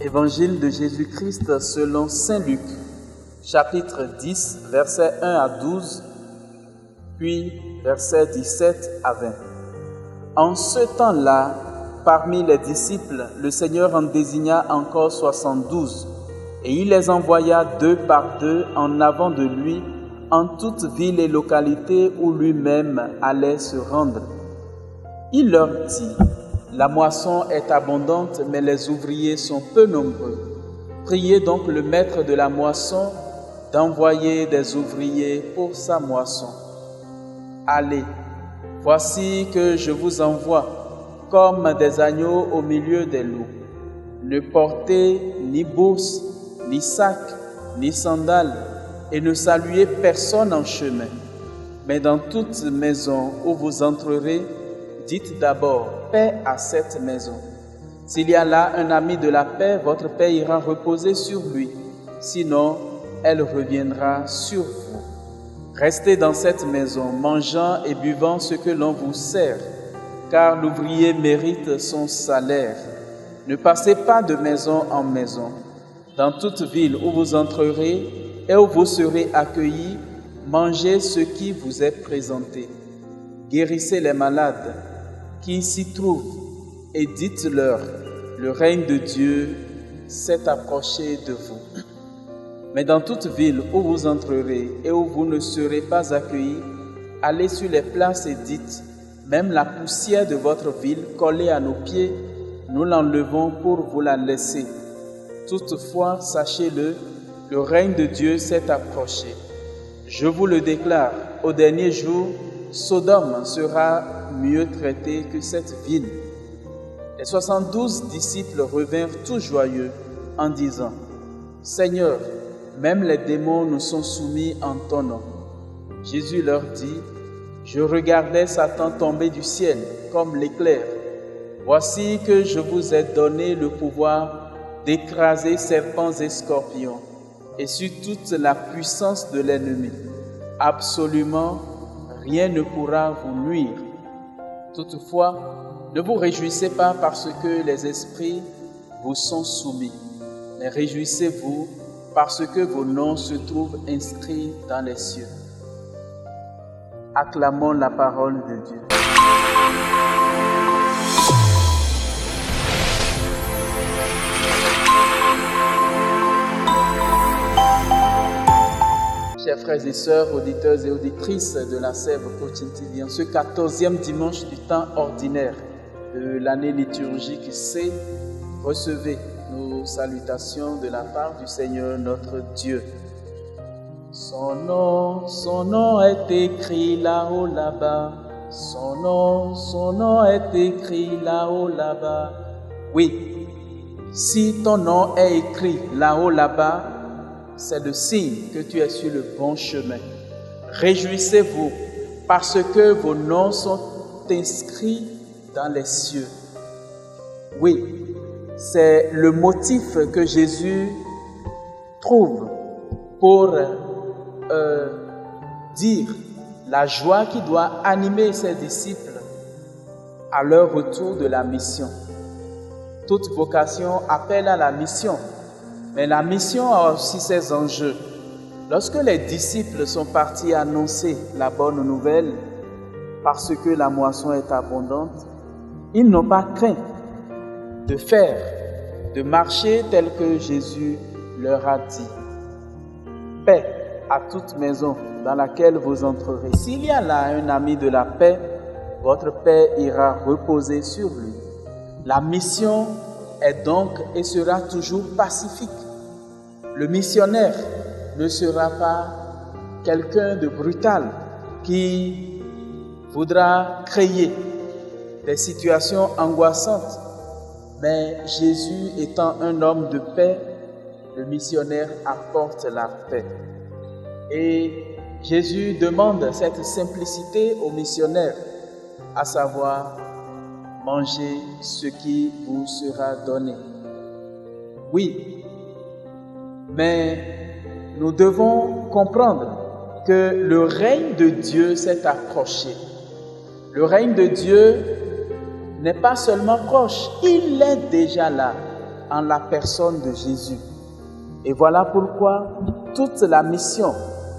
Évangile de Jésus-Christ selon saint Luc, chapitre 10, versets 1 à 12, puis versets 17 à 20. En ce temps-là, parmi les disciples, le Seigneur en désigna encore 72, et il les envoya 2 par 2 en avant de lui, en toute ville et localité où lui-même allait se rendre. Il leur dit: la moisson est abondante, mais les ouvriers sont peu nombreux. Priez donc le maître de la moisson d'envoyer des ouvriers pour sa moisson. Allez, voici que je vous envoie comme des agneaux au milieu des loups. Ne portez ni bourse, ni sac, ni sandales, et ne saluez personne en chemin. Mais dans toute maison où vous entrerez, dites d'abord: paix à cette maison. S'il y a là un ami de la paix, votre paix ira reposer sur lui. Sinon, elle reviendra sur vous. Restez dans cette maison, mangeant et buvant ce que l'on vous sert, car l'ouvrier mérite son salaire. Ne passez pas de maison en maison. Dans toute ville où vous entrerez et où vous serez accueillis, mangez ce qui vous est présenté. Guérissez les malades qui s'y trouvent et dites-leur: le règne de Dieu s'est approché de vous. Mais dans toute ville où vous entrerez et où vous ne serez pas accueillis, allez sur les places et dites: même la poussière de votre ville collée à nos pieds, nous l'enlevons pour vous la laisser. Toutefois, sachez-le, le règne de Dieu s'est approché. Je vous le déclare, au dernier jour, Sodome sera mieux traitée que cette ville. Les 72 disciples revinrent tout joyeux en disant: Seigneur, même les démons nous sont soumis en ton nom. Jésus leur dit: je regardais Satan tomber du ciel comme l'éclair. Voici que je vous ai donné le pouvoir d'écraser serpents et scorpions, et sur toute la puissance de l'ennemi. Absolument rien ne pourra vous nuire. Toutefois, ne vous réjouissez pas parce que les esprits vous sont soumis, mais réjouissez-vous parce que vos noms se trouvent inscrits dans les cieux. Acclamons la parole de Dieu. Chers frères et sœurs, auditeurs et auditrices de la Sèvre Coaching TV, en ce 14e dimanche du temps ordinaire de l'année liturgique C, recevez nos salutations de la part du Seigneur notre Dieu. Son nom est écrit là-haut, là-bas. Son nom est écrit là-haut, là-bas. Oui, si ton nom est écrit là-haut, là-bas, c'est le signe que tu es sur le bon chemin. Réjouissez-vous parce que vos noms sont inscrits dans les cieux. Oui, c'est le motif que Jésus trouve pour dire la joie qui doit animer ses disciples à leur retour de la mission. Toute vocation appelle à la mission, mais la mission a aussi ses enjeux. Lorsque les disciples sont partis annoncer la bonne nouvelle, parce que la moisson est abondante, ils n'ont pas craint de marcher tel que Jésus leur a dit. Paix à toute maison dans laquelle vous entrerez. S'il y a là un ami de la paix, votre paix ira reposer sur lui. La mission est donc et sera toujours pacifique. Le missionnaire ne sera pas quelqu'un de brutal qui voudra créer des situations angoissantes. Mais Jésus étant un homme de paix, le missionnaire apporte la paix. Et Jésus demande cette simplicité aux missionnaires, à savoir manger ce qui vous sera donné. Oui, mais nous devons comprendre que le règne de Dieu s'est approché. Le règne de Dieu n'est pas seulement proche, il est déjà là. en la personne de Jésus. Et voilà pourquoi toute la mission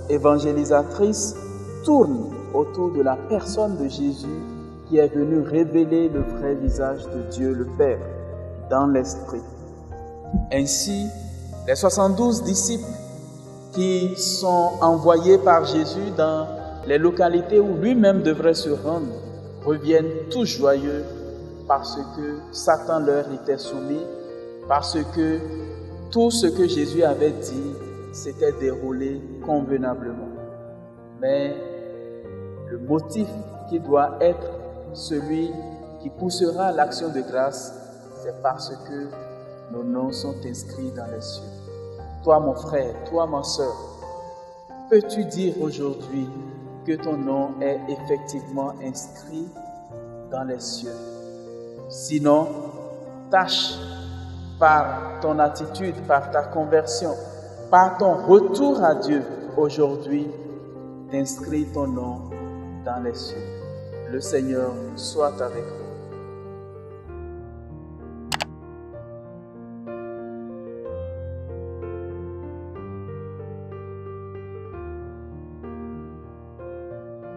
évangélisatrice tourne autour de la personne de Jésus qui est venu révéler le vrai visage de Dieu le Père dans l'Esprit. Ainsi, les 72 disciples qui sont envoyés par Jésus dans les localités où lui-même devrait se rendre reviennent tous joyeux parce que Satan leur était soumis, parce que tout ce que Jésus avait dit s'était déroulé convenablement. Mais le motif qui doit être celui qui poussera l'action de grâce, c'est parce que nos noms sont inscrits dans les cieux. Toi, mon frère, toi, ma sœur, peux-tu dire aujourd'hui que ton nom est effectivement inscrit dans les cieux? Sinon, tâche par ton attitude, par ta conversion, par ton retour à Dieu aujourd'hui, d'inscrire ton nom dans les cieux. Le Seigneur soit avec vous.